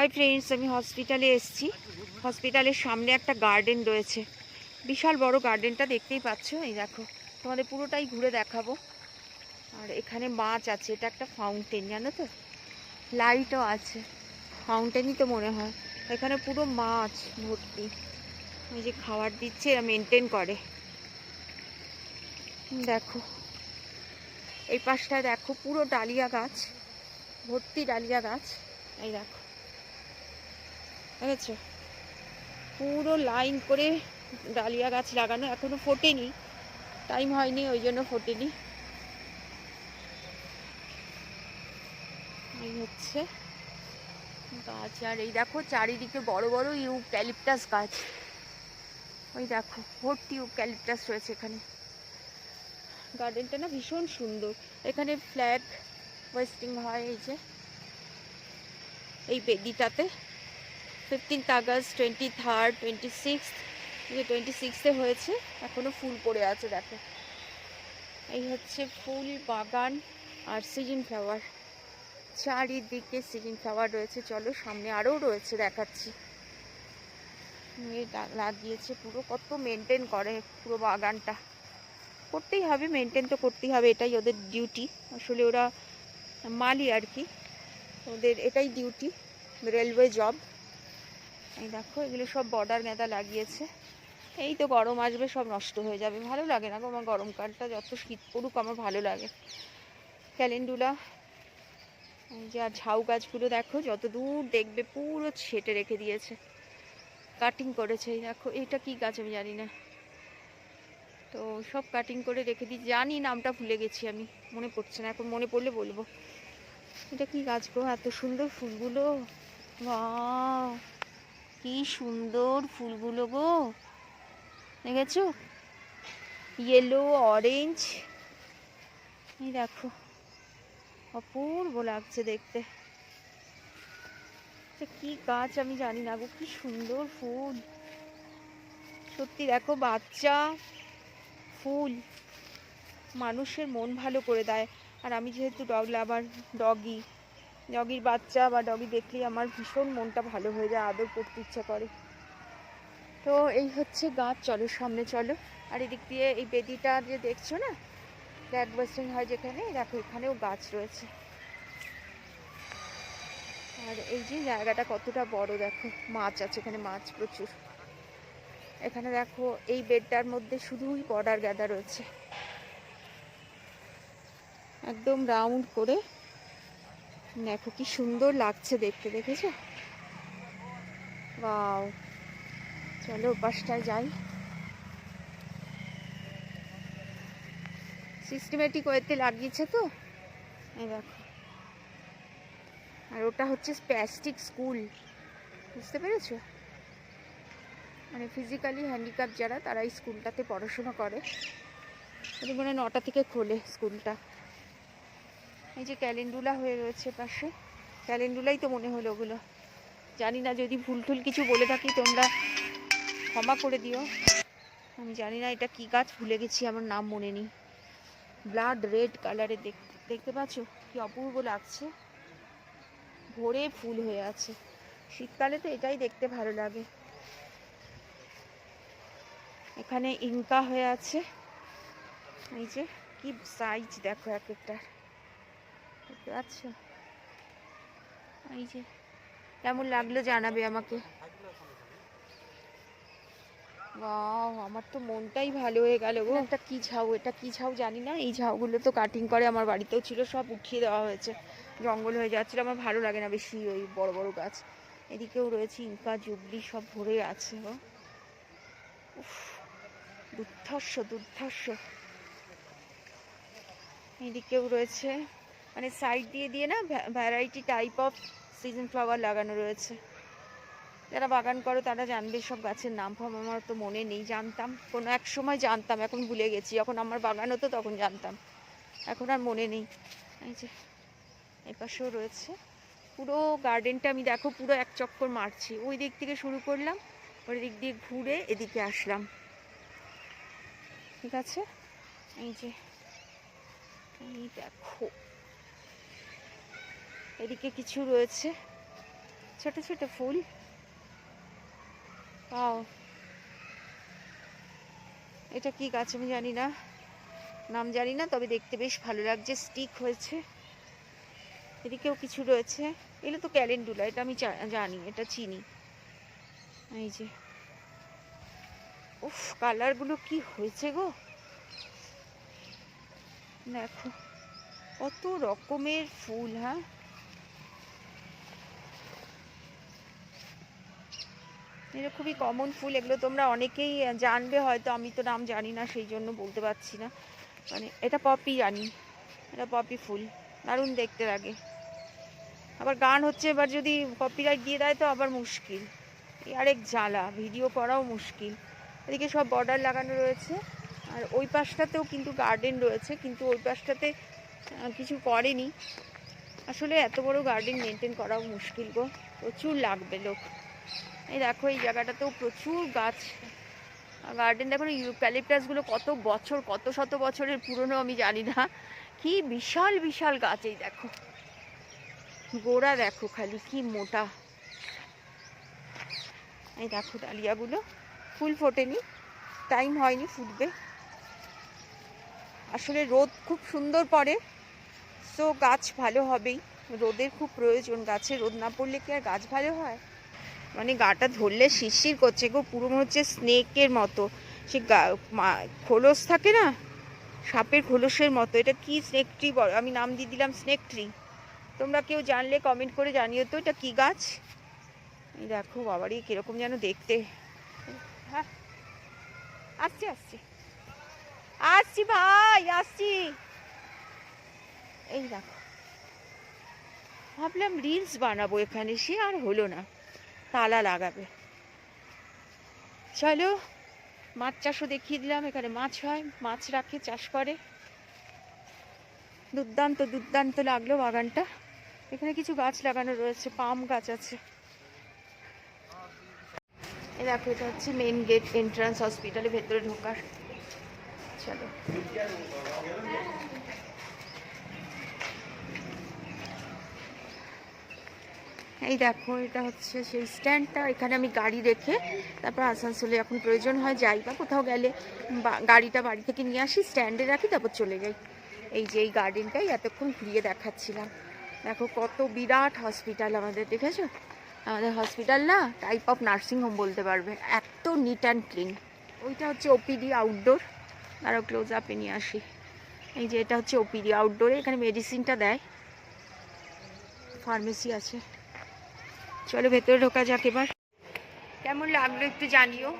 Hi friends, আমি হসপিটালে এসেছি। হসপিটালের সামনে একটা গার্ডেন রয়েছে, বিশাল বড় গার্ডেনটা দেখতেই পাচ্ছ। এই দেখো, তোমাদের পুরোটাই ঘুরে দেখাবো। আর এখানে মাছ আছে, এটা একটা ফাউন্টেন, জানো তো, লাইটও আছে, ফাউন্টেনই তো মনে হয়। এখানে পুরো মাছ ভর্তি, ওই যে খাবার দিচ্ছে, এরা মেনটেন করে। দেখো এই পাশটা দেখো, পুরো ডালিয়া গাছ, ভর্তি ডালিয়া গাছ। এই দেখো, বুঝেছো, পুরো লাইন করে ডালিয়া গাছ লাগানো, এখনো ফোটেনি, টাইম হয়নি ওই জন্য ফোটেনি। এই হচ্ছে গাছ। আর এই দেখো চারিদিকে বড় বড় ইউক্যালিপটাস গাছ, ওই দেখো ভর্তি ইউক্যালিপটাস রয়েছে এখানে। গার্ডেনটা না ভীষণ সুন্দর। এখানে ফ্ল্যাগ হোয়েস্টিং হয়, এই যে এই বেদিটাতে 15 আগস্ট, 23, 26, যে 26-এ হয়েছে, এখনো ফুল পড়ে আছে দেখো। এই হচ্ছে ফুল বাগান আর সিজন ফ্লাওয়ার, চারিদিকে সিজন ফ্লাওয়ার রয়েছে। চলো সামনে আরও রয়েছে, দেখাচ্ছি। লাগিয়েছে পুরো, কত মেনটেন করে পুরো বাগানটা। করতেই হবে, মেনটেন তো করতেই হবে, এটাই ওদের ডিউটি। আসলে ওরা মালি আর কি, ওদের এটাই ডিউটি, রেলওয়ে জব। এই দেখো এগুলো সব বর্ডার গাঁদা লাগিয়েছে। এই তো গরম আসবে, সব নষ্ট হয়ে যাবে, ভালো লাগে না গো আমার গরমকালটা, যত শীত পড়ুক আমার ভালো লাগে। ক্যালেন্ডুলা, এই যে, আর ঝাউ গাছগুলো দেখো, যত দূর দেখবে পুরো ছেটে রেখে দিয়েছে, কাটিং করেছে। এই দেখো এটা কি গাছ আমি জানি না, তো সব কাটিং করে রেখে দিই, জানি নামটা ভুলে গেছি আমি, মনে পড়ছে না, এখন মনে পড়লে বলবো। এটা কি গাছ গো, এত সুন্দর ফুলগুলো, ওয়াও কি সুন্দর ফুলগুলো গো, দেখেছো, ইয়েলো অরেঞ্জ, এই দেখো অপূর্ব লাগছে দেখতে। কি গাছ আমি জানি না গো, কি সুন্দর ফুল সত্যি। দেখো বাচ্চা ফুল মানুষের মন ভালো করে দেয়। আর আমি যেহেতু ডগ লাভার, ডগির বাচ্চা বা ডগি দেখলেই আমার ভীষণ মনটা ভালো হয়ে যায়, আদর করতে ইচ্ছা করে। তো এই হচ্ছে গাছ, চলো সামনে চলো। আর এদিক দিয়ে এই বেদিটা যে দেখছো না, ফ্ল্যাগ হোয়েস্টিং হয় যেখানে, দেখো এখানেও গাছ রয়েছে। আর এই যে জায়গাটা কতটা বড়, দেখো মাছ আছে এখানে, মাছ প্রচুর। এখানে দেখো এই বেডটার মধ্যে শুধুই বর্ডার গাঁদা রয়েছে, একদম রাউন্ড করে। দেখো কি সুন্দর লাগছে দেখতে, দেখেছো, ওয়াও। চলো ওপাশটায় যাই। সিস্টেমেটিক ওয়েতে লাগিয়েছে তো, এই দেখো। আর ওটা হচ্ছে স্প্যাস্টিক স্কুল, বুঝতে পেরেছো, মানে ফিজিক্যালি হ্যান্ডিক্যাপ যারা, তারা এই স্কুলটাতে পড়াশোনা করে। ওদের মানে 9টা থেকে খোলে স্কুলটা। এই যে ক্যালেন্ডুলা হয়ে রয়েছে পাশে, ক্যালেন্ডুলাই তো মনে হলো ওগুলো, জানি না, যদি ভুল টুল কিছু বলে থাকি তোমরা ক্ষমা করে দিও। আমি জানি না এটা কি গাছ, ভুলে গেছি, আমার নাম মনে নেই। ব্লাড রেড কালারে দেখতে পাচ্ছ, কি অপূর্ব লাগছে, ভরে ফুল হয়ে আছে। শীতকালে তো এটাই দেখতে ভালো লাগে। এখানে ইনকা হয়ে আছে, এই যে কি সাইজ দেখো এক একটার, দেখতে পাচ্ছ। এই যে কেমন লাগলো জানাবে আমাকে। ওয়াও, আমার তো মনটাই ভালো হয়ে গেল গো। একটা কি ঝাউ, এটা কি ঝাউ জানি না, এই ঝাউগুলো তো কাটিং করে, আমার বাড়িতেও ছিল, সব উঠিয়ে দেওয়া হয়েছে, জঙ্গল হয়ে যাচ্ছিল, আমার ভালো লাগে না বেশি ওই বড় বড় গাছ। এদিকেও রয়েছে ইনকা জুবলি, সব ভরে আছে গো, উফ, দুর্ধর্ষ দুর্ধর্ষ। এদিকেও রয়েছে, মানে সাইড দিয়ে দিয়ে না variety type off season flower লাগানো রয়েছে। যারা বাগান করো তারা জানবে সব গাছের নাম ফাম, আমার তো মনে নেই, জানতাম কোনো এক সময় জানতাম, এখন ভুলে গেছি। যখন আমার বাগান হতো তখন জানতাম, এখন আর মনে নেই। এই যে এই পাশেও রয়েছে, পুরো গার্ডেনটা আমি দেখো পুরো এক চক্কর মারছি, ওই দিক থেকে শুরু করলাম, ওই দিক দিয়ে ঘুরে এদিকে আসলাম, ঠিক আছে। এই যে এই দেখো এদিকে কিছু রয়েছে, ছোট ছোট ফুল। পাও এটা কি গাছ আমি জানি না, নাম জানি না, তবে দেখতে বেশ ভালো লাগছে, স্টিক হয়েছে। এদিকেও কিছু রয়েছে, এগুলো তো ক্যালেন্ডুলা, এটা আমি জানি, এটা চিনি। এই যে উফ, কালারগুলো কি হয়েছে গো, দেখো কত রকমের ফুল। হ্যাঁ, এটা খুবই কমন ফুল, এগুলো তোমরা অনেকেই জানবে হয়তো, আমি তো নাম জানি না সেই জন্য বলতে পারছি না। মানে এটা পপি জানি, এটা পপি ফুল, দারুণ দেখতে লাগে। আবার গান হচ্ছে, এবার যদি কপিরাইট দিয়ে দেয় তো আবার মুশকিল, এই আরেক জ্বালা, ভিডিও করাও মুশকিল। এদিকে সব বর্ডার লাগানো রয়েছে, আর ওই পাশটাতেও কিন্তু গার্ডেন রয়েছে, কিন্তু ওই পাশটাতে কিছু করেনি। আসলে এত বড় গার্ডেন মেনটেন করাও মুশকিল গো, প্রচুর লাগবে লোক। এই দেখো এই জায়গাটাতেও প্রচুর গাছ, গার্ডেন দেখো না, ইউক্যালিপটাসগুলো কত বছর, কত শত বছরের পুরনো আমি জানি না, কি বিশাল বিশাল গাছ। এই দেখো গোড়া দেখো খালি কি মোটা। এই দেখো ডালিয়াগুলো, ফুল ফোটেনি, টাইম হয়নি, ফুটবে। আসলে রোদ খুব সুন্দর পড়ে, সো গাছ ভালো হবেই। রোদের খুব প্রয়োজন, গাছে রোদ না পড়লে কি আর গাছ ভালো হয়? মানে গাটা ধরলে শিরশির করছে গো, পুরো মনে হচ্ছে স্নেকের মতো, সে খোলস থাকে না, সাপের খোলসের মতো। এটা কি স্নেক ট্রি, আমি নাম দিয়ে দিলাম স্নেক ট্রি। তোমরা কেউ জানলে কমেন্ট করে জানিও তো এটা কি গাছ। এই দেখো বাবারই কিরকম যেন দেখতে। হ্যাঁ, আসছি আসছি আসছি ভাই, আসছি। এই দেখো, ভাবলাম রিলস বানাবো এখানে, সে আর হলো না, তালা লাগাবে। চলো, মাছ চাষও দেখিয়ে দিলাম, এখানে মাছ হয়, মাছ রাখে, চাষ করে। দুর্দান্ত দুর্দান্ত লাগলো বাগানটা। এখানে কিছু গাছ লাগানো রয়েছে, পাম গাছ আছে। এই দেখো, এটা হচ্ছে মেন গেট, এন্ট্রান্স হসপিটালের ভেতরে ঢোকার। চলো, এই দেখো এটা হচ্ছে সেই স্ট্যান্ডটা, এখানে আমি গাড়ি রেখে তারপর আসানসোলে এখন প্রয়োজন হয় যাই বা কোথাও গেলে গাড়িটা বাড়ি থেকে নিয়ে আসি, স্ট্যান্ডে রাখি, তারপর চলে যাই। এই যে এই গার্ডেনটাই এতক্ষণ ঘুরিয়ে দেখাচ্ছিলাম। দেখো কত বিরাট হসপিটাল আমাদের, দেখেছো? আমাদের হসপিটাল না টাইপ অফ নার্সিংহোম বলতে পারবে, এত নিট অ্যান্ড ক্লিন। ওইটা হচ্ছে ওপিডি আউটডোর, আরও ক্লোজ আপে নিয়ে আসি। এই যে এটা হচ্ছে ওপিডি আউটডোরে, এখানে মেডিসিনটা দেয়, ফার্মেসি আছে। চলো ভেতরে ঢোকা যাক এবার। কেমন লাগলো একটু জানিও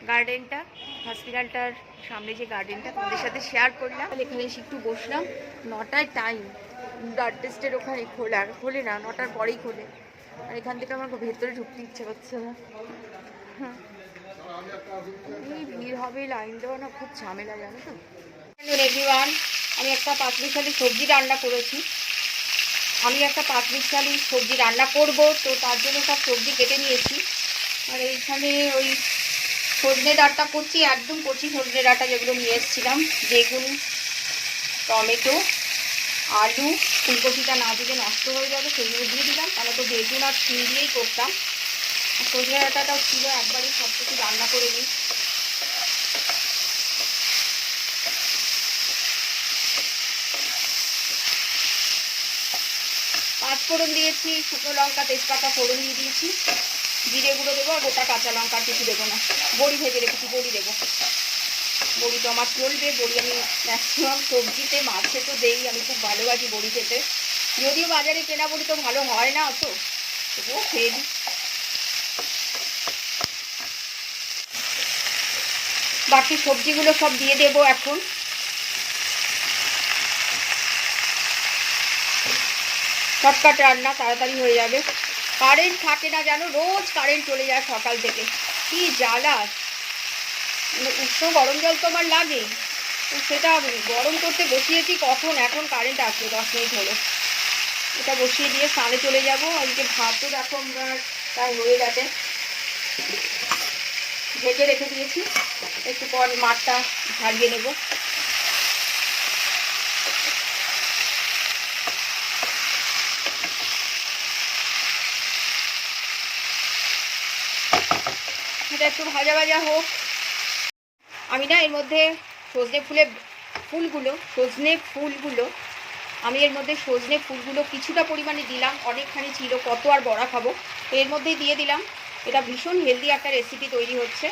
গার্ডেনটা, হসপিটালটার সামনে যে গার্ডেনটা তোমাদের সাথে শেয়ার করলাম। এখানে এসে একটু বসলাম, 9টায় টাইম, ব্লাড টেস্টের ওখানে খোলে না, 9টার পরেই খোলে। আর এখান থেকে আমার ভেতরে ঢুকতে ইচ্ছে করছে না। হ্যাঁ, এই ভিড় হবে, লাইন দেওয়া না খুব ঝামেলা, জানো তো। এভরিওয়ান, আমি একটা পাঁচমিশালি সবজি রান্না করেছি। আমি একটা পাঁচমিশালি সবজি রান্না করব, তো তার জন্য সব সবজি কেটে নিয়েছি। আর এইখানে ওই সজনে ডাঁটা করছি, একদম কচি সজনে ডাঁটা যেগুলো নিয়ে এসেছিলাম, বেগুন, টমেটো, আলু, ফুলকপিটা না দিলে নষ্ট হয়ে যাবে সেগুলো দিয়ে দিলাম, তাহলে তো বেগুন আর শিম দিয়েই করতাম। আর সজনে ডাঁটাটাও ছিল, একবারই সব কিছু রান্না করে নিই। পাঁচ ফোড়ন দিয়েছি, শুকনো লঙ্কা, তেজপাতা ফোড়ন দিয়ে দিয়েছি, জিরে গুঁড়ো দেবো, আর গোটা কাঁচা লঙ্কা কিছু দেবো না। বড়ি ভেজে রেখেছি, বড়ি দেবো, বড়ি তো আমার চলবে। বড়ি আমি ম্যাক্সিমাম সবজিতে, মাছে তো দেই, আমি খুব ভালোবাসি বড়ি খেতে। যদিও বাজারে কেনা বড়ি তো ভালো হয় না অত, তবুও খেয়ে দিই। বাকি সবজিগুলো সব দিয়ে দেবো এখন। শর্টকাট রান্না, তাড়াতাড়ি হয়ে যাবে। কারেন্ট থাকে না জানো, রোজ কারেন্ট চলে যায় সকাল থেকে, কি জ্বালা। মানে উষ্ণ গরম জল তো আমার লাগেই, তো সেটা গরম করতে বসিয়েছি কখন, এখন কারেন্ট আসলো 10 মিনিট হলো। এটা বসিয়ে দিয়ে স্নানে চলে যাবো। আজকে ভাতও দেখো আমরা প্রায় হয়ে গেছে, ঢেকে রেখে দিয়েছি, একটু পর মাঠটা ঝাড়িয়ে নেব। কড়াইশুঁটিটা একটু ভাজা ভাজা হোক। আমি না এর মধ্যে সজনে ফুলগুলো আমি এর মধ্যে সজনে ফুলগুলো কিছুটা পরিমাণে দিলাম, অনেকখানি ছিল, কত আর বড়া খাবো, তো এর মধ্যেই দিয়ে দিলাম। এটা ভীষণ হেলদি একটা রেসিপি তৈরি হচ্ছে।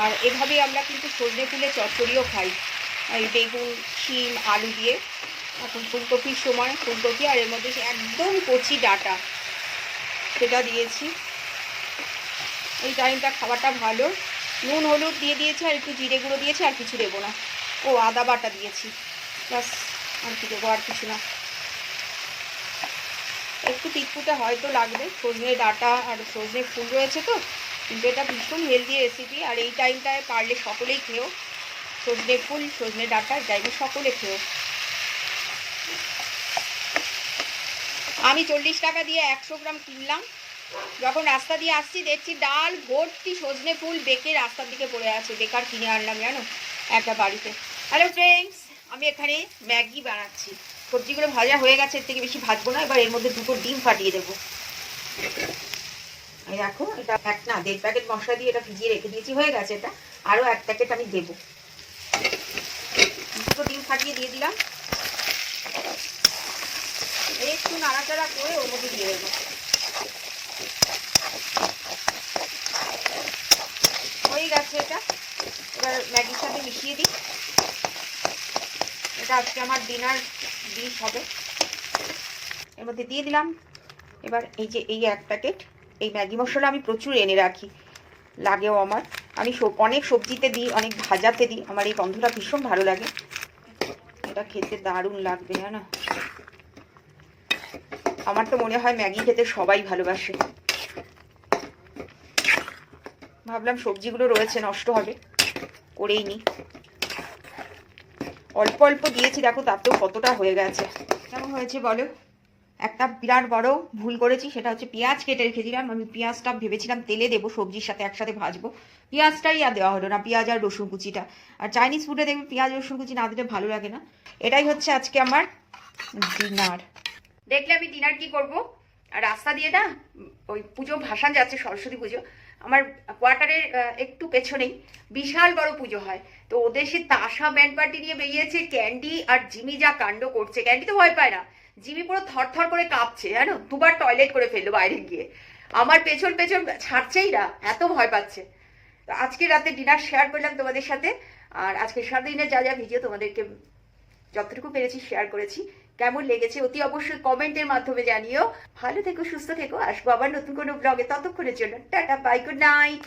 আর এভাবেই আমরা কিন্তু সজনে ফুলের চচ্চড়িও খাই, এই বেগুন, শিম, আলু দিয়ে। এখন ফুলকপির সময় ফুলকপি, আর এর মধ্যে একদম কচি ডাঁটা সেটা দিয়েছি। এই টাইমটা খাবারটা ভালো। নুন হলুদ দিয়ে দিয়েছি, আর একটু জিরে গুঁড়ো দিয়েছি, আর কিছু দেবো না। ও আদা বাটা দিয়েছি, ব্যাস, আর কি দেবো, আর কিছু না। একটু তিতকুটে হয়তো লাগবে, সজনে ডাঁটা আর সজনে ফুল রয়েছে তো, কিন্তু এটা ভীষণ হেলদি রেসিপি। আর এই টাইমটায় পারলে সকলেই খেও, সজনে ফুল, সজনে ডাঁটা টাইমে সকলে খেও। আমি 40 টাকা দিয়ে 100 গ্রাম কিনলাম। যখন রাস্তা দিয়ে আসছি দেখছি ডাল ভর্তি সজনে ফুল বেঁকে রাস্তার দিকে পড়ে আছে, বেকার কিনে আনলাম জানো একটা বাড়িতে। হ্যালো ফ্রেন্ডস, আমি এখানে ম্যাগি বানাচ্ছি। সবজিগুলো ভাজা হয়ে গেছে, এর থেকে বেশি ভাজবো না। এবার এর মধ্যে 2টো ডিম ফাটিয়ে দেবো। এই দেখো, এটা 1.5 প্যাকেট মশলা দিয়ে এটা ভিজিয়ে রেখে দিয়েছি, হয়ে গেছে। এটা আরও 1 প্যাকেট আমি দেবো। 2টো ডিম ফাটিয়ে দিয়ে দিলাম। একটু নাড়াচাড়া করে ওর মধ্যে দিয়ে দেবো। হয়ে গেছে এটা। এবার ম্যাগির সাথে মিশিয়ে দিই। এটা আজকে আমার ডিনার ডিশ হবে। এর মধ্যে দিয়ে দিলাম। এবার এই যে এই 1 প্যাকেট এই ম্যাগি মশলা আমি প্রচুর এনে রাখি, লাগেও আমার। আমি অনেক সবজিতে দিই, অনেক ভাজাতে দিই। আমার এই গন্ধটা ভীষণ ভালো লাগে, এটা খেতে দারুণ লাগবে জানো। আমার তো মনে হয় ম্যাগি খেতে সবাই ভালোবাসে। ভাবলাম সবজিগুলো রয়েছে, নষ্ট হবে, করেই নি। অল্প অল্প দিয়েছি, দেখো তাতেও কতটা হয়ে গেছে। কেমন হয়েছে বলো? একটা বিরাট বড় ভুল করেছি, সেটা হচ্ছে পেঁয়াজ কেটে রেখেছিলাম। আমি পেঁয়াজটা ভেবেছিলাম তেলে দেবো, সবজির সাথে একসাথে ভাজবো, পেঁয়াজটাই আর দেওয়া হলো না, পেঁয়াজ আর রসুন কুচিটা। আর চাইনিজ ফুডে দেখবে পেঁয়াজ রসুন কুচি না দিলে ভালো লাগে না। এটাই হচ্ছে আজকে আমার ডিনার। দেখলে আমি ডিনার কি করব। আর রাস্তা দিয়ে না ওই পুজো ভাসান যাচ্ছে, সরস্বতী পুজো। আমার কোয়ার্টারের একটু পেছনেই বিশাল বড় পুজো হয়। তো ওদের সে তাসা ব্যান্ড পার্টি নিয়ে বেরিয়েছে। ক্যান্ডি আর জিমি যা কাণ্ড করছে, ক্যান্ডি তো ভয় পায় না, জিমি পুরো থরথর করে কাঁপছে জানো, 2বার টয়লেট করে ফেললো বাইরে গিয়ে। আমার পেছন পেছন ছাড়ছেই না, এত ভয় পাচ্ছে। তো আজকে রাতে ডিনার শেয়ার করলাম তোমাদের সাথে। আর আজকে সারাদিনের যা যা ভিডিও তোমাদেরকে যতটুকু পেরেছি শেয়ার করেছি। কেমন লেগেছে অতি অবশ্যই কমেন্টের মাধ্যমে জানিও। ভালো থেকো, সুস্থ থেকো। আসবো আবার নতুন কোনো ব্লগে, ততক্ষণের জন্য টাটা, বাই, গুড নাইট।